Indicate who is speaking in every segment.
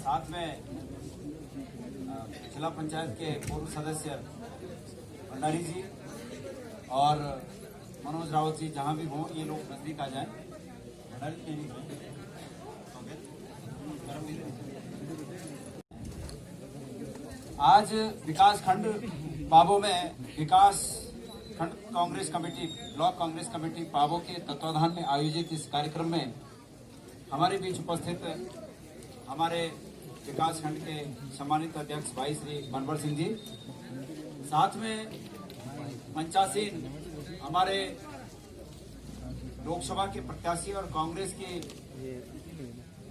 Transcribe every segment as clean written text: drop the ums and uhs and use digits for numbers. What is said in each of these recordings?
Speaker 1: साथ में जिला पंचायत के पूर्व सदस्य भंडारी जी और मनोज रावत जी, जहां भी हों ये लोग नजदीक आ जाएं। भंडारी जी आज विकास खंड पाबो में विकास खंड Congress committee, block Congress committee पाबो के तत्वाधान में आयोजित इस कार्यक्रम में हमारे बीच उपस्थित हमारे विकास खंड के सम्मानित अध्यक्ष भाई श्री बनवर सिंह जी, साथ में मंचासीन हमारे लोकसभा के प्रत्याशी और कांग्रेस की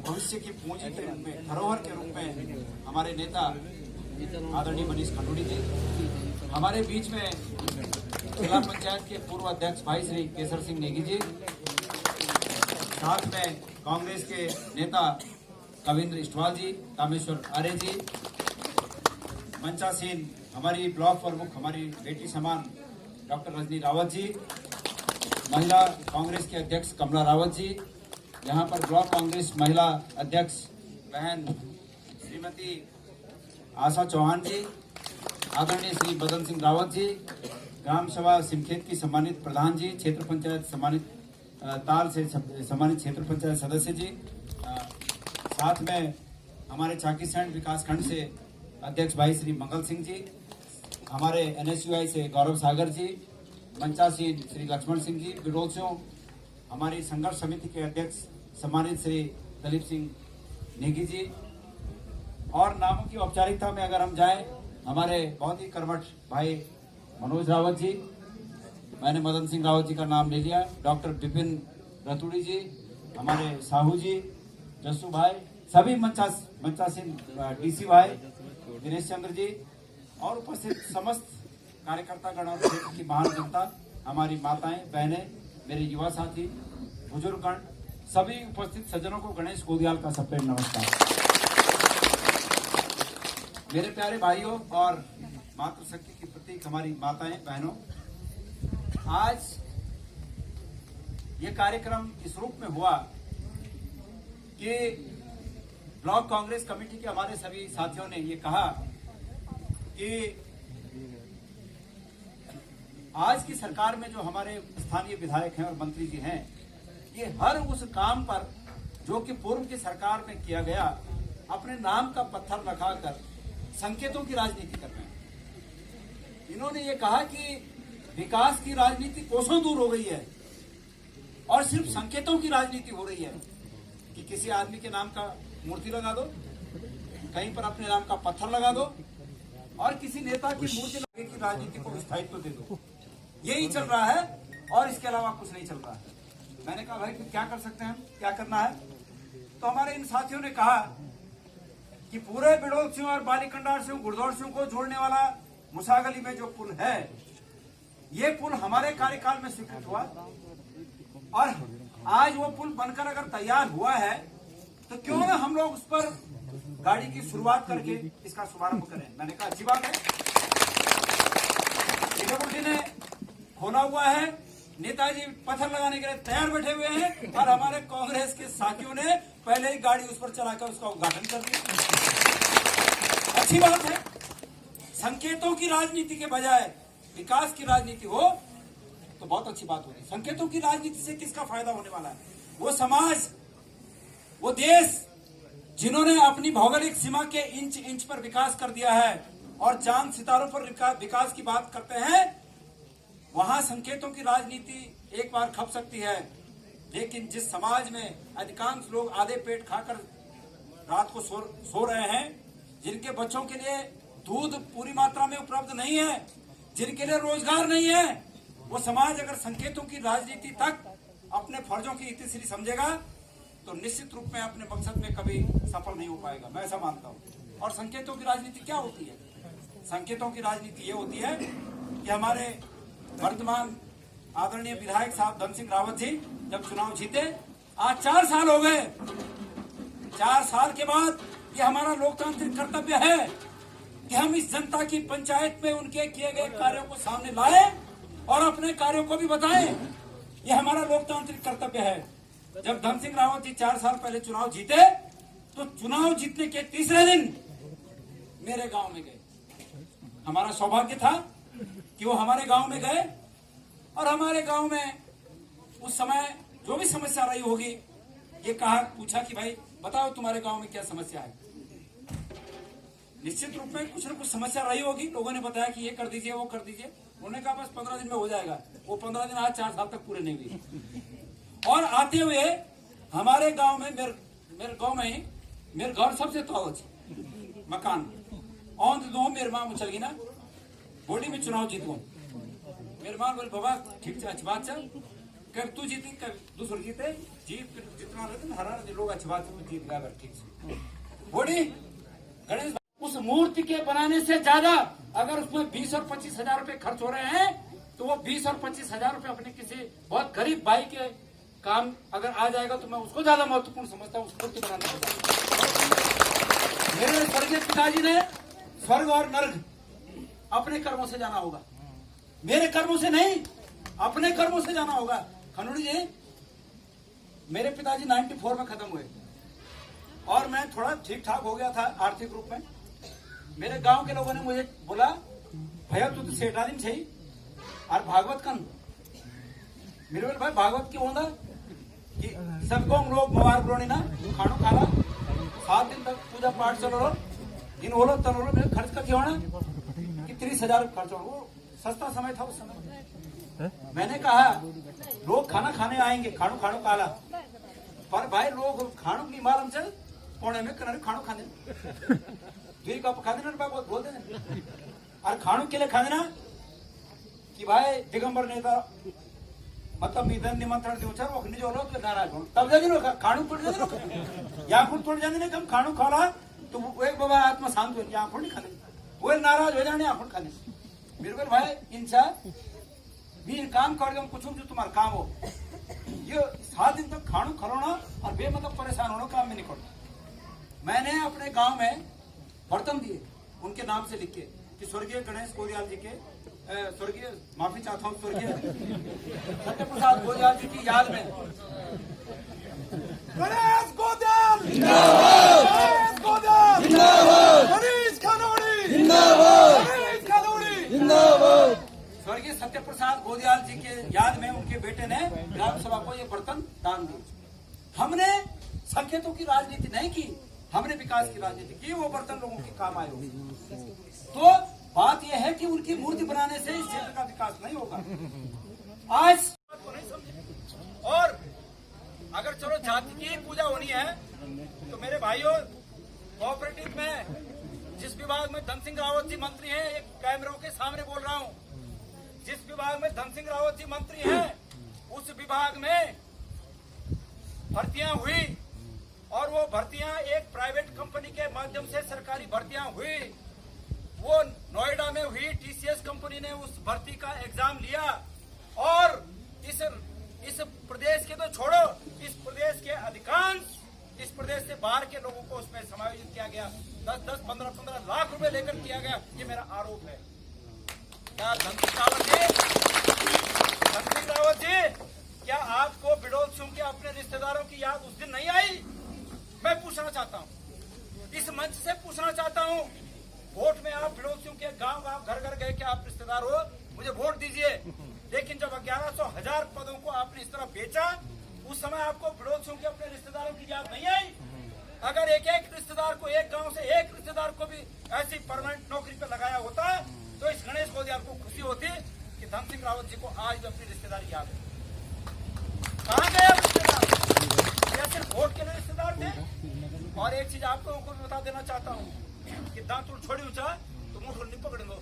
Speaker 1: भविष्य की पूंजी के रूप में, धरोहर के रूप में हमारे नेता आदरणीय मनीष खंडूड़ी जी, हमारे बीच में जिला पंचायत के पूर्व अध्यक्ष भाई श्री केसर सिंह नेगी जी, साथ में कांग्रेस के नेता कविंद्र इस्टवाल जी, कामेश्वर आर्य जी, मंचासीन हमारी ब्लॉक प्रमुख हमारी बेटी समान डॉक्टर रजनी रावत जी, महिला कांग्रेस के अध्यक्ष कमला रावत जी, यहाँ पर ब्लॉक कांग्रेस महिला अध्यक्ष बहन श्रीमती आशा चौहान जी, आदरणीय श्री बदन सिंह रावत जी, ग्राम सभा सिमखेत की सम्मानित प्रधान जी, क्षेत्र पंचायत सम्मानित ताल से सम्मानित क्षेत्र पंचायत सदस्य जी, साथ में हमारे चाकीसैंड विकास खंड से अध्यक्ष भाई श्री मंगल सिंह जी, हमारे NSUI से गौरव सागर जी, मंचासीन श्री लक्ष्मण सिंह जी, बिडोलसियों हमारी संघर्ष समिति के अध्यक्ष सम्मानित श्री दलीप सिंह नेगी जी, और नामों की औपचारिकता में अगर हम जाएं, हमारे बहुत ही कर्मठ भाई मनोज रावत जी, मैंने मदन सिंह रावत जी का नाम ले लिया, डॉक्टर विपिन रतुड़ी जी, हमारे साहू जी, जस्सू भाई, सभी मंचासीन DC भाई, दिनेश चंद्र जी और उपस्थित समस्त कार्यकर्तागण और क्षेत्र की महान जनता, हमारी माताएं बहनें, मेरे युवा साथी, बुजुर्गगण, सभी उपस्थित सज्जनों को गणेश गोदियाल का सप्रेम नमस्कार। मेरे प्यारे भाइयों और मातृशक्ति की प्रतीक हमारी माताएं बहनों, आज ये कार्यक्रम इस रूप में हुआ कि ब्लॉक कांग्रेस कमेटी के हमारे सभी साथियों ने ये कहा कि आज की सरकार में जो हमारे स्थानीय विधायक हैं और मंत्री जी हैं, ये हर उस काम पर जो कि पूर्व की सरकार में किया गया, अपने नाम का पत्थर लगाकर संकेतों की राजनीति कर रहे हैं। इन्होंने ये कहा कि विकास की राजनीति कोसों दूर हो गई है और सिर्फ संकेतों की राजनीति हो रही है कि किसी आदमी के नाम का मूर्ति लगा दो, कहीं पर अपने नाम का पत्थर लगा दो और किसी नेता की मूर्ति लगे की राजनीति को स्थायित्व दे दो। यही चल रहा है और इसके अलावा कुछ नहीं चल रहा है। मैंने कहा भाई क्या कर सकते हैं, क्या करना है? तो हमारे इन साथियों ने कहा कि पूरे बिडोल सिंह और बालीकंडार सिंह, गुड़दौड़ सिंह को जोड़ने वाला मुसागली में जो पुल है, ये पुल हमारे कार्यकाल में स्वीकृत हुआ और आज वो पुल बनकर अगर तैयार हुआ है तो क्यों ना हम लोग उस पर गाड़ी की शुरुआत करके इसका शुभारंभ करें। मैंने कहा अच्छी बात है, जी ने खोला हुआ है, नेताजी पत्थर लगाने के लिए तैयार बैठे हुए हैं और हमारे कांग्रेस के साथियों ने पहले ही गाड़ी उस पर चलाकर उसका उद्घाटन कर दिया। अच्छी बात है, संकेतों की राजनीति के बजाय विकास की राजनीति हो तो बहुत अच्छी बात होगी। संकेतों की राजनीति से किसका फायदा होने वाला है? वो समाज, वो देश जिन्होंने अपनी भौगोलिक सीमा के इंच इंच पर विकास कर दिया है और चांद सितारों पर विकास की बात करते हैं, वहां संकेतों की राजनीति एक बार खप सकती है, लेकिन जिस समाज में अधिकांश लोग आधे पेट खाकर रात को सो रहे हैं, जिनके बच्चों के लिए दूध पूरी मात्रा में उपलब्ध नहीं है, जिनके लिए रोजगार नहीं है, वो समाज अगर संकेतों की राजनीति तक अपने फर्जों की इतिश्री समझेगा तो निश्चित रूप में अपने मकसद में कभी सफल नहीं हो पाएगा, मैं ऐसा मानता हूँ। और संकेतों की राजनीति क्या होती है? संकेतों की राजनीति ये होती है कि हमारे वर्तमान आदरणीय विधायक साहब धन सिंह रावत जी जब चुनाव जीते, आज 4 साल हो गए, 4 साल के बाद ये हमारा लोकतांत्रिक कर्तव्य है कि हम इस जनता की पंचायत में उनके किए गए कार्यों को सामने लाएं और अपने कार्यों को भी बताएं। ये हमारा लोकतांत्रिक कर्तव्य है। जब धन सिंह रावत जी 4 साल पहले चुनाव जीते तो चुनाव जीतने के तीसरे दिन मेरे गांव में गए। हमारा सौभाग्य था कि वो हमारे गांव में गए और हमारे गांव में उस समय जो भी समस्या रही होगी ये पूछा कि भाई बताओ तुम्हारे गांव में क्या समस्या है। निश्चित रूप में कुछ न कुछ समस्या रही होगी। लोगों ने बताया कि ये कर दीजिए वो कर दीजिए। उन्होंने कहा बस 15 दिन में हो जाएगा। वो 15 दिन आज 4 साल तक पूरे नहीं हुए। और आते हुए हमारे गांव में मेरे गांव में ही मेरे घर सबसे तो मकान औंध दो मेरे माँ चल गई ना बोली में चुनाव जीत गो। मेरे माँ बोले बाबा ठीक अच्छी बात चल कब तू जीती कब दूसरे जीते जीत जितना रहते हरा लोग अच्छी बात जीत गया ठीक से बोली। गणेश उस मूर्ति के बनाने से ज्यादा अगर उसमें 20 और 25 हजार रुपए खर्च हो रहे हैं तो वो 20 और 25 हजार रुपए अपने किसी बहुत गरीब भाई के काम अगर आ जाएगा तो मैं उसको ज्यादा महत्वपूर्ण समझता हूँ उस मूर्ति बनाने के। मेरे स्वर्गीय पिताजी ने स्वर्ग और नर्क अपने कर्मों से जाना होगा, मेरे कर्मों से नहीं अपने कर्मों से जाना होगा। खनूड़ी जी मेरे पिताजी 94 में खत्म हुए और मैं थोड़ा ठीक ठाक हो गया था आर्थिक रूप में। मेरे गांव के लोगों ने मुझे बोला भैया तू तो सेठ आदमी सही और भागवत कन मेरे बोले भाई भागवत की होगा कि सबको लोग मुबारक रोनी ना खानो खाला 7 दिन तक पूजा पाठ चलो रो दिन होलो तन होलो मेरे खर्च का क्यों होना कि 30,000 खर्च हो। वो सस्ता समय था उस समय। मैंने कहा लोग खाना खाने आएंगे खानो खानो काला पर भाई लोग खानों की मालूम चल पौने में किनारे खानो खाने दुई कप खा देना बोल देना और खानों के लिए खा देना कि भाई दिगंबर नेता मतलब निधन निमंत्रण दो वो जो लो तो नाराज हो तब जाने खानू पड़ जाने या खुद थोड़ी जाने नहीं कम खानू खाला तो वो एक बाबा आत्मा शांत हो या नहीं खाने वो नाराज हो जाने आखुड़ खाने मेरे को भाई इनसा भी काम कर कुछ जो तुम्हारा काम हो ये 7 दिन तक खानू खरोना और बेमतलब परेशान होना काम में नहीं करना। मैंने अपने गांव में बर्तन दिए उनके नाम से लिख के कि स्वर्गीय गणेश गोदियाल जी के स्वर्गीय माफी चाहता हूँ स्वर्गीय सत्य प्रसाद गोदियाल जी की याद में
Speaker 2: गणेश गोदियाल गणेश गोदियाल गणेश खनौड़ी गणेश खनौड़ी
Speaker 1: स्वर्गीय सत्य प्रसाद गोदियाल जी के याद में उनके बेटे ने ग्राम सभा को ये बर्तन दान दिए। हमने संकेतों की राजनीति नहीं की, हमने विकास की राजनीति की। वो बर्तन लोगों के काम आए होंगे। तो बात यह है कि उनकी मूर्ति बनाने से इस क्षेत्र का विकास नहीं होगा। आज और अगर चलो जाति की पूजा होनी है तो मेरे भाइयों कोऑपरेटिव में जिस विभाग में धन सिंह रावत जी मंत्री हैं, एक कैमरों के सामने बोल रहा हूं, जिस विभाग में धन सिंह रावत जी मंत्री हैं उस विभाग में भर्तियां हुई और वो भर्तियां एक प्राइवेट कंपनी के माध्यम से सरकारी भर्तियां हुई। वो नोएडा में हुई, टीसीएस कंपनी ने उस भर्ती का एग्जाम लिया और इस प्रदेश के तो छोड़ो, इस प्रदेश के अधिकांश इस प्रदेश से बाहर के लोगों को उसमें समायोजित किया गया। 10-10, 15-15 लाख रुपए लेकर किया गया। ये मेरा आरोप है। क्या धन सिंह रावत जी क्या आपको बिडोल सिंह के अपने रिश्तेदारों की याद उस दिन नहीं आई? मैं पूछना चाहता हूँ, इस मंच से पूछना चाहता हूँ, वोट में आप बिडोल सिंह के गांव घर घर गए कि आप रिश्तेदार हो, मुझे वोट दीजिए। लेकिन जब 1100-1000 पदों को आपने इस तरह बेचा, उस समय आपको बिडोल सिंह के अपने रिश्तेदारों की याद नहीं आई? अगर एक रिश्तेदार को, एक गांव से एक रिश्तेदार को भी ऐसी परमानेंट नौकरी पे लगाया होता तो इस गणेश गोदियाल को खुशी होती कि धन सिंह रावत जी को आज भी अपनी रिश्तेदारी याद है। कहाँ गए रिश्तेदार? क्या सिर्फ वोट के लिए रिश्तेदार थे? और एक चीज आपको भी बता देना चाहता हूँ कि दांत छोड़ी ऊंचा तो मुठ नहीं पकड़ दो,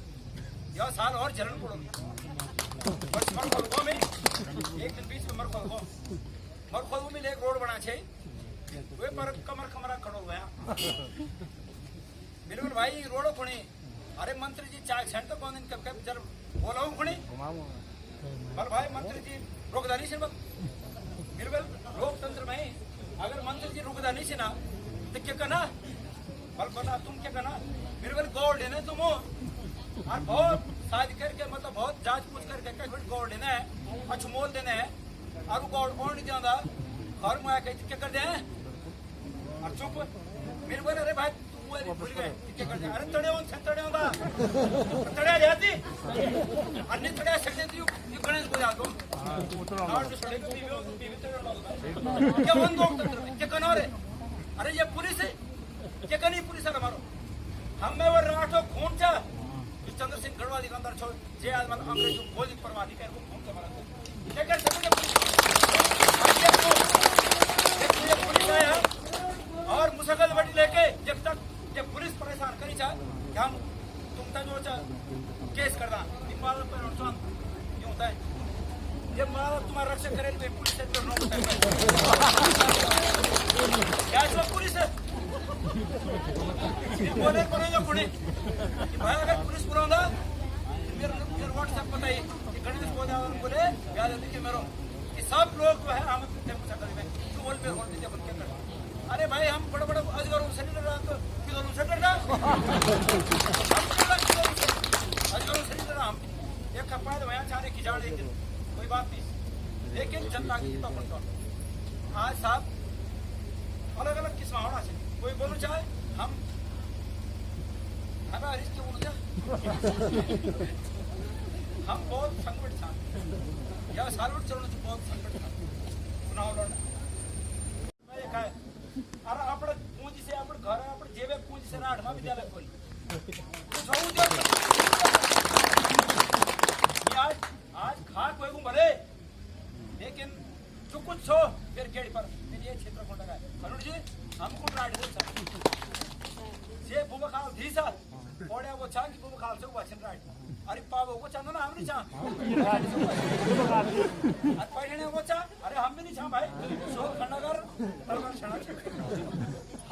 Speaker 1: यह साल और जलन पड़ो में एक दिन बीच में मरखोल में एक रोड बना छे वे पर कमर कमरा खड़ो गया बिल्कुल भाई रोड खुणी। अरे मंत्री जी चाय सेंटर कौन दिन कब जर बोला हूँ खुणी पर भाई मंत्री जी रुकदानी से बिल्कुल लोकतंत्र में अगर मंत्री जी रुकदानी से ना तो क्या करना बल बना तुम क्या करना बिल्कुल गौर लेना तुम और बहुत शादी करके मतलब बहुत जांच पूछ करके कई गौर लेना है अच्छ मोल देना है और गौर कौन नहीं देता घर में आके क्या कर दे और चुप मेरे बोले अरे भाई तू वो भूल गए क्या कर अरे तड़े होगा तड़े जाती अन्य तड़े सकते थी ये गणेश को जातो और जो सड़े को बीवी क्या बंद हो क्या कनो रे अरे ये पुलिस है क्या कनी पुलिस है हमारो हमें वो राठो खून चा चंद्र सिंह गढ़वाल के अंदर छो जे आज मतलब अंग्रेज गोली परवादी कर को खून से मारा क्या कर सकते पुलिस आया और मुसगल बटी लेके जब पुलिस परेशान करी चाह कि हम तुम तक जो चाह केस करना इमारत पर नुकसान क्यों होता है जब मारा तुम्हारा रक्षा करे तो पुलिस से तो नो क्या जो पुलिस है बोले करो जो पुणे भाई अगर पुलिस बुलाऊंगा मेरे व्हाट्सएप पता ही कि गणेश को बोले याद है कि मेरे कि सब लोग जो है हम मुसाफिर में तू बोल पे बोल दीजिए क्या कर अरे भाई हम बड़े बड़े अजगरों से नहीं रहा तो किधर से डर रहा अजगरों से नहीं रहा हम एक कपाल वहाँ चारे की जाड़ लेकिन कोई बात नहीं लेकिन जनता की तो आज साहब अलग अलग किस्म होना चाहिए कोई बोलना चाहे हम हमें रिश्ते बोलना चाहे हम बहुत संकट था या सालवट चलने से बहुत संकट था चुनाव लड़ना मैं ये कहा अरे अपने पूंजी से अपने घर अपने जेबे पूंजी से राठ विद्यालय खोली आज खाक हुए भले लेकिन जो कुछ हो फिर केड़ी पर ये क्षेत्र को लगा करुण जी हमको राठ दे जे बुबा खाल धी सा ओडे वो चांग की बुबा खाल से वचन राठ अरे पाव वो चांदो ना हम नहीं चाह अरे पहले वो चाह अरे हम भी नहीं चाह भाई सो खंडागर तरवर छना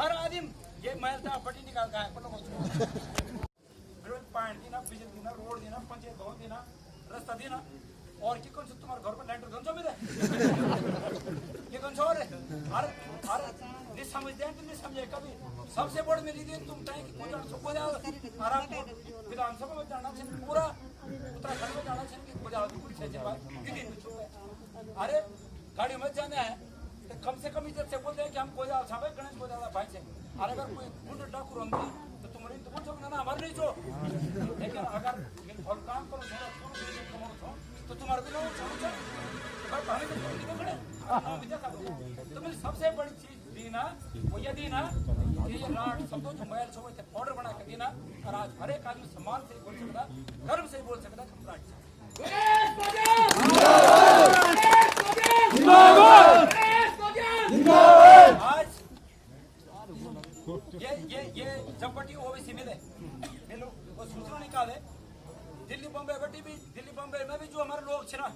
Speaker 1: हर आदमी ये महलता पट्टी निकाल का है पर लोग रोज पानी देना बिजली देना रोड देना पंचायत भवन देना रास्ता देना और कि कौन सा तुम्हारे घर पर लैंडर गंजो मिले ये कौन सा और है अरे नहीं समझते हैं तो नहीं समझे कभी सबसे बड़ मेरी दिन तुम टाइम की पूजा सुबह जाओ आराम विधानसभा में जाना चाहिए पूरा उत्तराखंड में जाना चाहिए पूजा कुछ है दिन में छुपे अरे गाड़ी में जाना है तो कम से कम इज्जत से बोलते हैं कि हम कोई साहब गणेश को ज्यादा भाई से और अगर कोई गुंड डाकू रंगी तो तुम्हारी तो बोल ना हमारे नहीं छो लेकिन अगर और काम करो तो तुम्हारे भी लोग तो मेरी सबसे बड़ी चीज दीना वो ये दीना कि ये राठ शब्दों जो मैल छो पाउडर बना के दीना और आज हर एक आदमी सम्मान से बोल सकता गर्व से बोल सकता हम राठ आज ये जब बटी ओबीसी मिले ये लोग वो सूचना निकाले दिल्ली बॉम्बे में भी जो हमारे लोग थे ना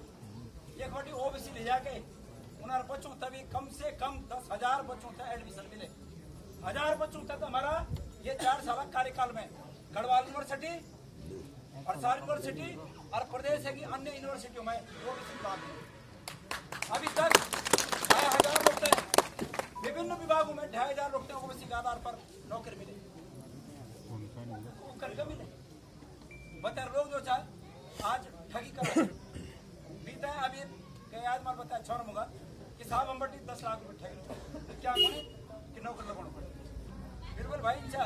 Speaker 1: एक बटी ओबीसी ले जाके उन्होंने बच्चों तभी कम से कम 10,000 बच्चों तक एडमिशन मिले 1000 बच्चों तक हमारा ये 4 साल कार्यकाल में गढ़वाल यूनिवर्सिटी और सार यूनिवर्सिटी और प्रदेश की अन्य यूनिवर्सिटियों में ओबीसी बात अभी तक 2,500 लोग थे विभिन्न विभागों में 2,500 लोग थे ओबीसी के आधार पर नौकरी मिले करके मिले बता लोग जो चाहे आज ठगी कर बीता है अभी आज मार बताया छोड़ मुगा कि साहब हम बटी 10 लाख रुपए ठगी तो क्या बोले कि नौकर लगाना पड़े बिल्कुल भाई अच्छा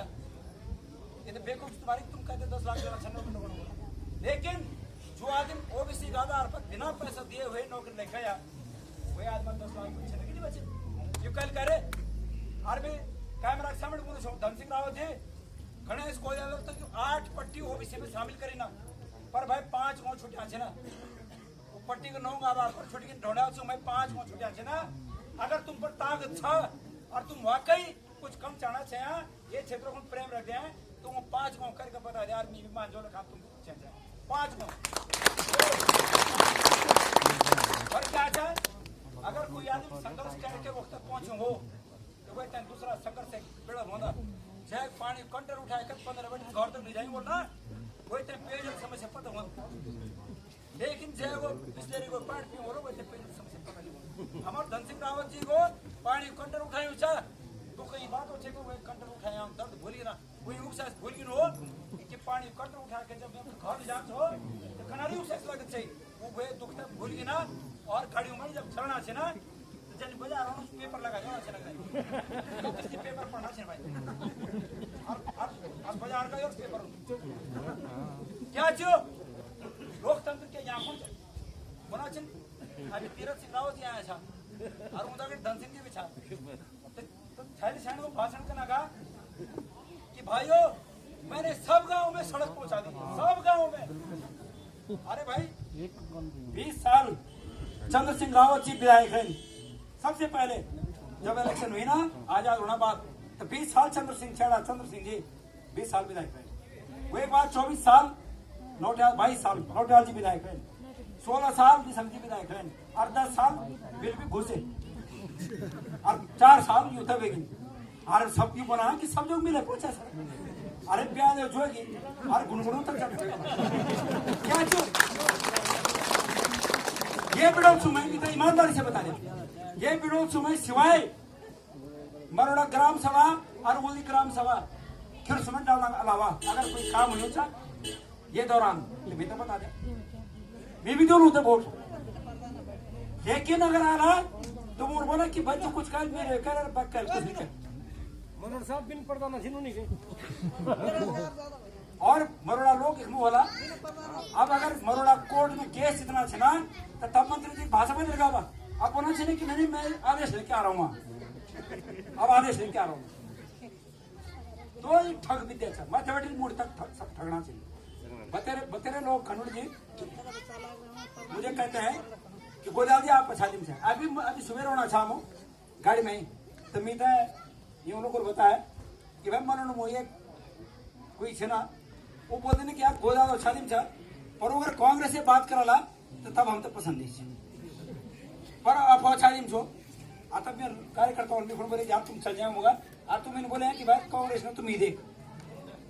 Speaker 1: ये तो बेवकूफ तुम्हारी तुम कहते 10 लाख नौकर लगाना लेकिन जो आदमी ओबीसी के आधार पर बिना पैसा दिए हुए नौकरी लेके आया वही आदमी 10 लाख रुपए नहीं बचे ये कल करे अरे कैमरा के सामने बोलो धन सिंह रावत जी गणेश को तक 8 पट्टी ओबीसी में शामिल करी ना पर भाई 5 गाँव छुट्टियां छे ना पट्टी के 9 आधार पर छुट्टी के ढोड़ा से मैं 5 गाँव छुट्टियां छे ना अगर तुम पर ताकत छ और तुम वाकई कुछ कम चाहना चाहे ये क्षेत्र को प्रेम रखते हैं तो वो 5 गाँव करके बता दे आदमी मान जो लगा तुम 5 गाँव और क्या चाहे अगर कोई आदमी संघर्ष करके वक्त तक पहुंचे हो तो वही दूसरा संघर्ष से पेड़ होना चाहे पानी कंटर उठाए कर 15 मिनट घर तक ले जाएंगे बोलना वही तक पेयजल समस्या पता हुआ लेकिन चाहे वो बिस्लेरी को पानी पियो हो वही पेयजल समस्या पता नहीं हमारे धन सिंह रावत जी को पानी कंटर उठाए उठा तो कई बात हो वो कंटर उठाए हम दर्द भूलिए ना वही उकसा भूलिए हो कि पानी कंटर उठा के जब घर जांच हो तो कनारी उकसा लगत चाहिए वो दुख तक भूलिए ना और गाड़ियों में जब चलना है ना चल बजा रहा हूँ पेपर लगा जाओ अच्छा लग रहा है तो किसी पेपर पढ़ना चाहिए भाई और बाजार का और पेपर क्या चो लोकतंत्र के यहाँ कौन बना चल अभी तीरथ सिंह रावत यहाँ आया था और उधर के धन सिंह जी भी था तो छैली सैन को भाषण करना कहा कि भाइयों मैंने सब गांव में सड़क पहुंचा दी सब गांव में। अरे भाई 20 साल चंद्र सिंह रावत जी विधायक हैं सबसे पहले जब इलेक्शन हुई ना आजाद होना बाद तो 20 साल चंद्र सिंह जी 20 साल विधायक रहे। वो एक बार 24 साल 22 साल नौटियाल जी विधायक रहे 16 साल दिसंग जी विधायक रहे और 10 साल बिल भी घुसे और 4 साल यूथ बेगिन और सब क्यों बना कि सब लोग मिले पूछा सर अरे प्याज जोगी और गुनगुनों तक चढ़ क्या चूक ये विरोध सुमय की तो ईमानदारी से बता दें ये विरोध सुमय सिवाय मरोड़ा ग्राम सभा और मोदी ग्राम सभा फिर सुमन डालना अलावा अगर कोई काम हो चाह ये दौरान भी तो बता दें मैं भी दोनों थे वोट लेकिन अगर आ रहा तो वो बोला कि बच्चों कुछ कर मेरे कर बक्कर कुछ नहीं कर
Speaker 3: मनोहर साहब बिन पर्दा नथीनु नहीं के
Speaker 1: और मरोड़ा लोग एक बोला अब अगर मरोड़ा कोर्ट में केस इतना छना तो तब मंत्री जी भाषा में लगावा अब होना चाहिए कि नहीं मैं आदेश लेके आ रहा हूँ अब आदेश लेके आ रहा हूँ तो ये ठग विद्या था मैथमेटिक्स मूड तक सब ठगना चाहिए बतेरे लोग खनुड़ जी मुझे कहते हैं कि गोदाल जी आप पछा दिन से अभी सुबह होना छामो गाड़ी में ही तो मीता ये उन लोगों को बताया कि भाई मनो मोये कोई छे ना वो बोलते हैं कि यार गोदाल और छादिम छा पर अगर कांग्रेस से बात कराला तो तब हम तो पसंद नहीं पर आप छादिम छो आता मैं कार्यकर्ता और लिखुन बोले यार तुम चल जाए होगा और तुम इन्हें बोले हैं कि भाई कांग्रेस ने तुम ही देख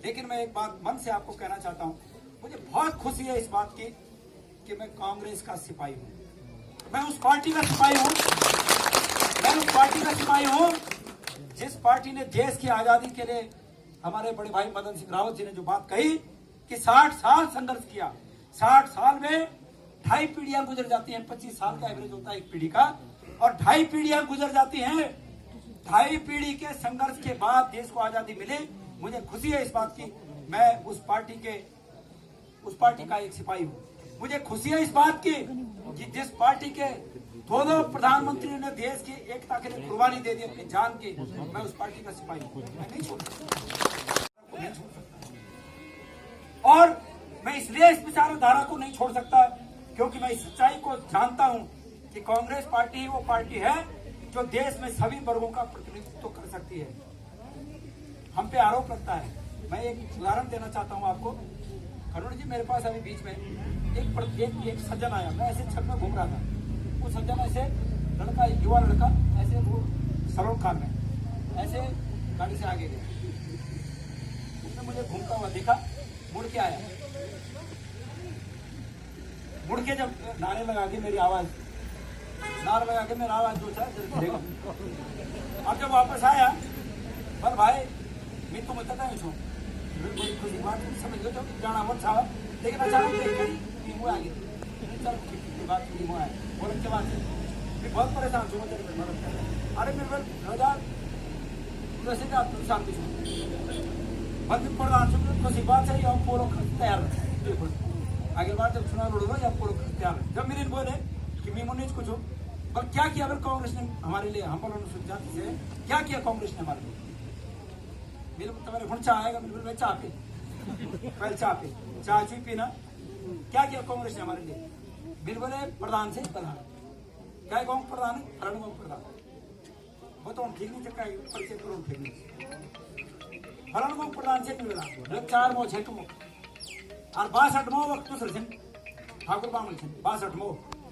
Speaker 1: लेकिन मैं एक बात मन से आपको कहना चाहता हूँ मुझे बहुत खुशी है इस बात की कि मैं कांग्रेस का सिपाही हूँ मैं उस पार्टी का सिपाही हूँ जिस पार्टी ने देश की आजादी के लिए हमारे बड़े भाई मदन सिंह रावत जी ने जो बात कही कि 60 साल संघर्ष किया 60 साल में 2.5 पीढ़ियां गुजर जाती हैं 25 साल का एवरेज होता है एक पीढ़ी का और 2.5 पीढ़ियां गुजर जाती हैं 2.5 पीढ़ी के संघर्ष के बाद देश को आजादी मिली मुझे खुशी है इस बात की मैं उस पार्टी का एक सिपाही हूँ मुझे खुशी है इस बात की कि जिस पार्टी के दोनों प्रधानमंत्री ने देश की एकता के लिए कुर्बानी दे दी अपनी जान की मैं उस पार्टी का सिपाही हूँ मैं नहीं छोड़ सकता और मैं इसलिए इस विचारधारा को नहीं छोड़ सकता क्योंकि मैं इस सच्चाई को जानता हूँ कि कांग्रेस पार्टी ही वो पार्टी है जो देश में सभी वर्गों का प्रतिनिधित्व कर सकती है हम पे आरोप लगता है मैं एक उदाहरण देना चाहता हूँ आपको करुण जी मेरे पास अभी बीच में एक सज्जन आया मैं ऐसे छत में घूम रहा था वो सज्जन ऐसे लड़का युवा लड़का ऐसे वो सरोवर खान में ऐसे गाड़ी से आगे गया उसने मुझे घूमता हुआ देखा मुड़ के आया मुड़ के जब नारे लगा के मेरी आवाज नारा लगा के मेरा आवाज जो था अब जब वापस आया पर भाई मैं तो बताता नहीं छू बड़ी खुशी बात समझ गए तो जाना मत था लेकिन अचानक देख कर वो आ गई चल बात वो आया बोल के बाद मैं बहुत परेशान हूँ मुझे मदद कर अरे मेरे हजार वैसे का शांति मंदिर प्रधान से खुशी बात है हम पूरा तैयार है आगे बार जब चुनाव लड़ूंगा या पूरा तैयार है जब मेरे बोले कि मैं मुन्ने कुछ हो पर क्या किया अगर कांग्रेस ने हमारे लिए हम अनुसूचित जाति से क्या किया कांग्रेस ने हमारे लिए मेरे तुम्हारे गुण चाह आएगा बिल्कुल मैं चाह पे पहले चाह पे चाह चुई पीना क्या किया कांग्रेस ने हमारे लिए बिल्कुल प्रधान से प्रधान क्या गाँव प्रधान है फरण गाँव प्रधान वो तो ठीक नहीं चक्का परिचय करो ठीक नहीं फरण गाँव प्रधान से मिला 4 मो 6 मो और 62 मो वक्त दूसरे ठाकुर बामल 62 मो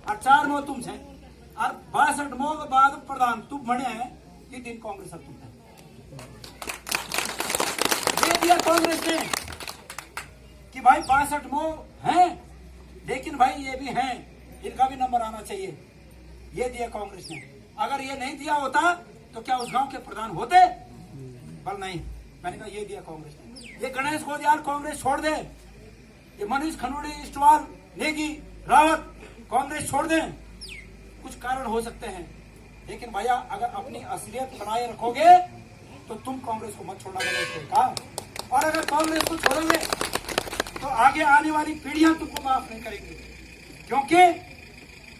Speaker 1: और 4 मो तुम छे और 62 मो के बाद प्रधान तुम बने हैं कि दिन कांग्रेस तुम है दिया कांग्रेस ने कि भाई 62 मो हैं लेकिन भाई ये भी हैं इनका भी नंबर आना चाहिए ये दिया कांग्रेस ने अगर ये नहीं दिया होता तो क्या उस गांव के प्रधान होते बल नहीं मैंने कहा ये दिया कांग्रेस ने ये गणेश गोदियाल कांग्रेस छोड़ दे ये मनीष खनोड़ी इस्टवाल नेगी रावत कांग्रेस छोड़ दें कुछ कारण हो सकते हैं लेकिन भैया अगर अपनी असलियत बनाए रखोगे तो तुम कांग्रेस को मत छोड़ना, मैंने इसको कहा। और अगर कांग्रेस को छोड़ोगे तो आगे आने वाली पीढ़ियां तुमको माफ नहीं करेंगी, क्योंकि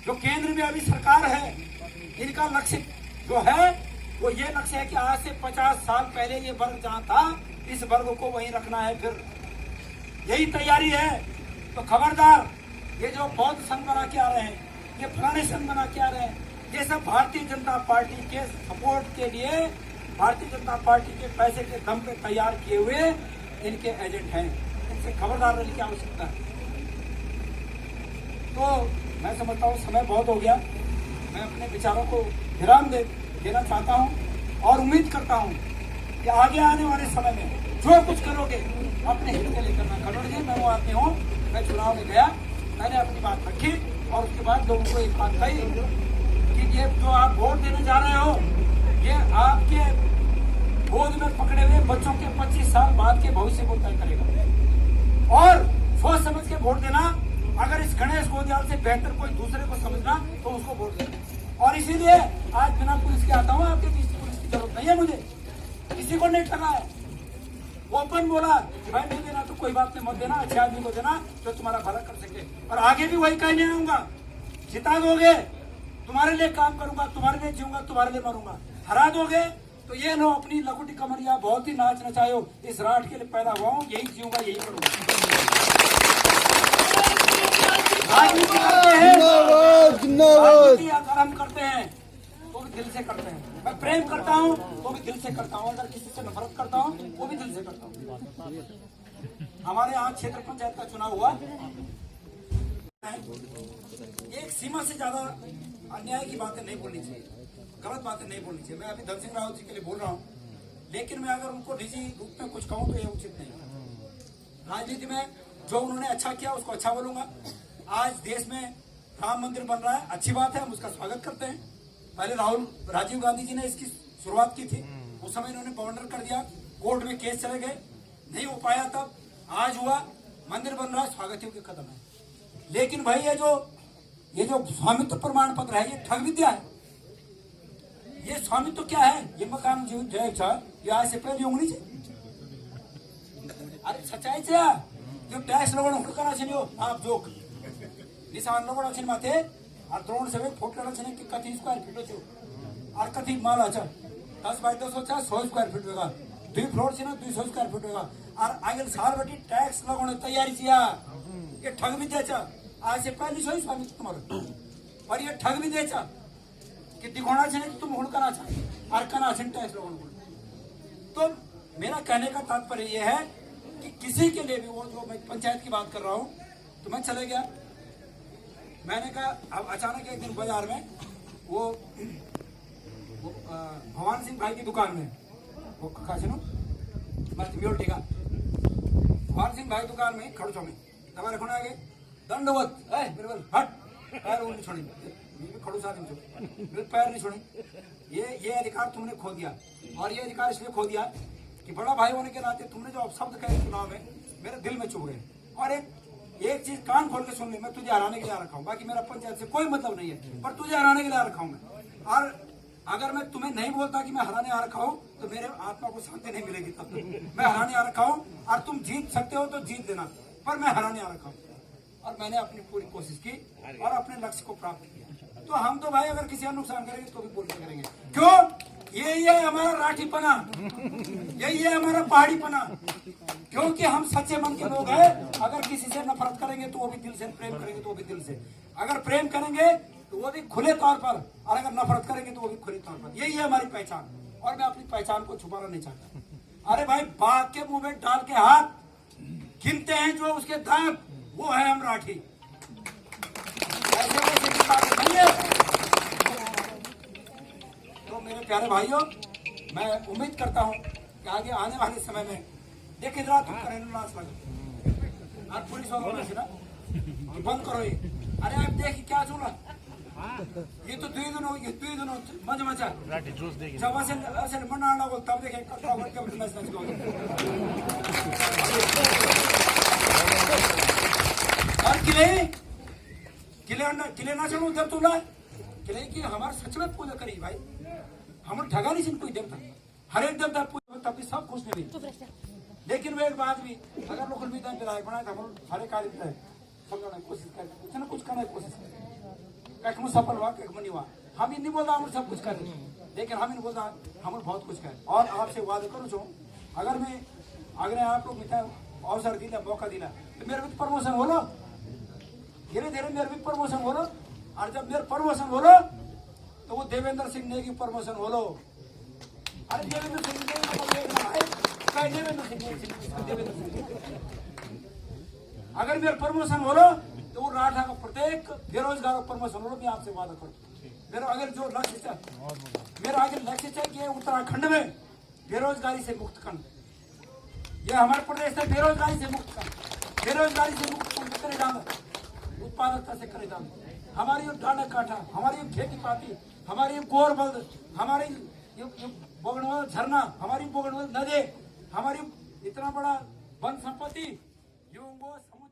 Speaker 1: जो केंद्र में अभी सरकार है इनका लक्ष्य जो है वो ये लक्ष्य है कि आज से 50 साल पहले ये वर्ग जहां था इस वर्ग को वहीं रखना है, फिर यही तैयारी है। तो खबरदार, ये जो बौद्ध संघ बना के आ रहे हैं, ये फलाने संघ बना के आ रहे हैं, ये सब भारतीय जनता पार्टी के सपोर्ट के लिए, भारतीय जनता पार्टी के पैसे के दम पे तैयार किए हुए इनके एजेंट हैं। इनसे खबरदार रहने की आवश्यकता है। तो मैं समझता हूँ समय बहुत हो गया, मैं अपने विचारों को विराम देना चाहता हूँ और उम्मीद करता हूँ कि आगे आने वाले समय में जो कुछ करोगे अपने हित के लिए करना। खनौड़ी जी, मैं वो आदमी हूँ, मैं चुनाव में गया, मैंने अपनी बात रखी और उसके बाद लोगों को एक बात कही कि ये जो आप वोट देने जा रहे हो ये आपके गोद में पकड़े हुए बच्चों के 25 साल बाद के भविष्य को तय करेगा। और सोच समझ के वोट देना, अगर इस गणेश गोदियाल से बेहतर कोई दूसरे को समझना तो उसको वोट देना। और इसीलिए आज बिना पुलिस के आता हूँ, आपके बीच पुलिस की जरूरत नहीं है, मुझे किसी को नहीं ठगा है। ओपन बोला कि भाई नहीं देना तो कोई बात नहीं, मत देना, अच्छे आदमी को देना जो तुम्हारा भला कर सके। और आगे भी वही कहने आऊंगा, जिता दोगे तुम्हारे लिए काम करूंगा, तुम्हारे लिए जीऊंगा, तुम्हारे लिए मरूंगा। हरा दोगे तो ये लो अपनी लकुटी कमरिया बहुत ही नाच नचायो, इस राठ के लिए पैदा हुआ हूँ, यही जीऊंगा, यही करूंगा। राजनीति करते हैं, राजनीति अगर हम करते हैं तो भी दिल से करते हैं। मैं प्रेम करता हूँ तो भी दिल से करता हूँ, अगर किसी से नफरत करता हूँ वो भी दिल से करता हूँ। हमारे यहाँ क्षेत्र पंचायत का चुनाव हुआ, एक सीमा से ज्यादा अन्याय की बातें नहीं बोलनी चाहिए, गलत बातें नहीं बोलनी चाहिए। मैं अभी धन सिंह रावत जी के लिए बोल रहा हूँ, लेकिन मैं अगर उनको निजी रूप में कुछ कहूँ तो ये उचित नहीं। राजनीति में जो उन्होंने अच्छा किया उसको अच्छा बोलूंगा। आज देश में राम मंदिर बन रहा है, अच्छी बात है, हम उसका स्वागत करते हैं। पहले राजीव गांधी जी ने इसकी शुरुआत की थी, उस समय इन्होंने बवंडर कर दिया, कोर्ट में केस चले गए, नहीं हो पाया, तब आज हुआ, मंदिर बन रहा है, स्वागत योग्य कदम है। लेकिन भाई ये जो स्वामित्व प्रमाण पत्र है ये ठग विद्या है। ये स्वामित्व क्या है? ये मकान ये आज से पहले उंगली से, अरे सच्चाई से जो टैक्स लगोड़ हुड़कना छे आप जोक निशान लगोड़ छे माथे और द्रोण से फोटो छे कि कथी स्क्वायर फीट छे और कथी माल अच्छा 10 बाय 10 होता 100 स्क्वायर फीट होगा, 2 फ्लोर छे ना 200 स्क्वायर फीट होगा और आगे साल बटी टैक्स लगोड़ तैयारी छिया। ये ठग भी देचा, आज से पहले सही स्वामित्व तुम्हारा, और ये ठग भी देचा कि दिखोना छे कि तुम हुड़कना छे और कना छे टैक्स लगोड़। तो मेरा कहने का तात्पर्य यह है कि किसी के लिए भी, वो जो मैं पंचायत की बात कर रहा हूँ, तो मैं चले गया, मैंने कहा अब अचानक एक दिन बाजार में वो भगवान सिंह भाई की दुकान में वो खासनो टीका भगवान सिंह भाई दुकान में खड़ो छो में तुम्हारे खुण आगे दंडवत बिल्कुल हट पैर नहीं छोड़ी, खड़ो साथ में पैर नहीं छोड़ी। ये अधिकार तुमने खो दिया, और ये अधिकार इसलिए खो दिया कि बड़ा भाई होने के नाते तुमने जो अपशब्द कहे चुनाव में मेरे दिल में चुभ गए। और एक चीज कान खोल के सुन ले, मैं तुझे हराने के लिए आ रखा हूँ, बाकी मेरा पंचायत से कोई मतलब नहीं है, पर तुझे हराने के लिए आ रखा हूँ मैं। और अगर मैं तुम्हें नहीं बोलता कि मैं हराने आ रखा हूँ तो मेरे आत्मा को शांति नहीं मिलेगी। तब तक मैं हराने आ रखा हूँ, और तुम जीत सकते हो तो जीत देना, पर मैं हराने आ रखा हूँ और मैंने अपनी पूरी कोशिश की और अपने लक्ष्य को प्राप्त किया। तो हम तो भाई अगर किसी का नुकसान करेंगे तो भी बोल करेंगे, क्यों? यही है हमारा राठीपना, यही है हमारा पहाड़ीपना, क्योंकि हम सच्चे मन के लोग हैं। अगर किसी से नफरत करेंगे तो वो भी दिल से, प्रेम करेंगे तो वो भी दिल से, अगर प्रेम करेंगे तो वो भी खुले तौर पर, और अगर नफरत करेंगे तो वो भी खुले तौर पर। यही है हमारी पहचान, और मैं अपनी पहचान को छुपाना नहीं चाहता। अरे भाई, बाघ के मुंह में डाल के हाथ गिनते हैं जो उसके दांत, वो है हम राठी। ऐसे वैसे की बात नहीं है। तो मेरे प्यारे भाइयों, मैं उम्मीद करता हूँ कि आगे आने वाले समय में देखिए जरा तुम करें नाच लगा और पुलिस वालों ने ना बंद करो ये। अरे आप देखिए क्या चल रहा, ये तो दुई दिन मजा मचा जब ऐसे मना लगो तब देखे और किले ना चलो जब तुला कि हमारे सच में पूजा करी भाई, हम ठगा नहीं कोई देवता, हर एक देवता पूजा तभी सब खुश नहीं। लेकिन वो एक बात भी, अगर लोग विधान विधायक बनाए तो हम हर एक आदमी समझाने की कोशिश करें, कुछ ना कुछ करने की कोशिश करें, कहीं सफल हुआ कहीं नहीं हुआ। हम नहीं बोलता हम सब कुछ करें, लेकिन हम नहीं बोलता हम बहुत कुछ करें। और आपसे वादा करूँ छो, अगर आप लोग मिता अवसर दिला मौका दिला तो मेरे भी प्रमोशन हो लो, धीरे धीरे मेरे भी प्रमोशन हो लो। और जब मेरे प्रमोशन हो लो तो वो देवेंद्र सिंह नेगी प्रमोशन हो लो। अरे देवेंद्र सिंह अगर मेरे प्रमोशन हो लो तो वो राठा का प्रत्येक बेरोजगार का प्रमोशन हो लो। मैं आपसे वादा करूँ, मेरा अगर जो लक्ष्य है, मेरा आगे लक्ष्य है कि उत्तराखंड में बेरोजगारी से मुक्त करना, यह हमारे प्रदेश से बेरोजगारी से मुक्त करना, बेरोजगारी से मुक्त करे जाना, उत्पादकता से करे जाना। हमारी ये डांडा काठा, हमारी ये खेती पाती, हमारी ये गोरबल्द, हमारी ये बोगनवाल झरना, हमारी बोगनवाल नदी, हमारी इतना बड़ा वन संपत्ति, ये वो समुद्र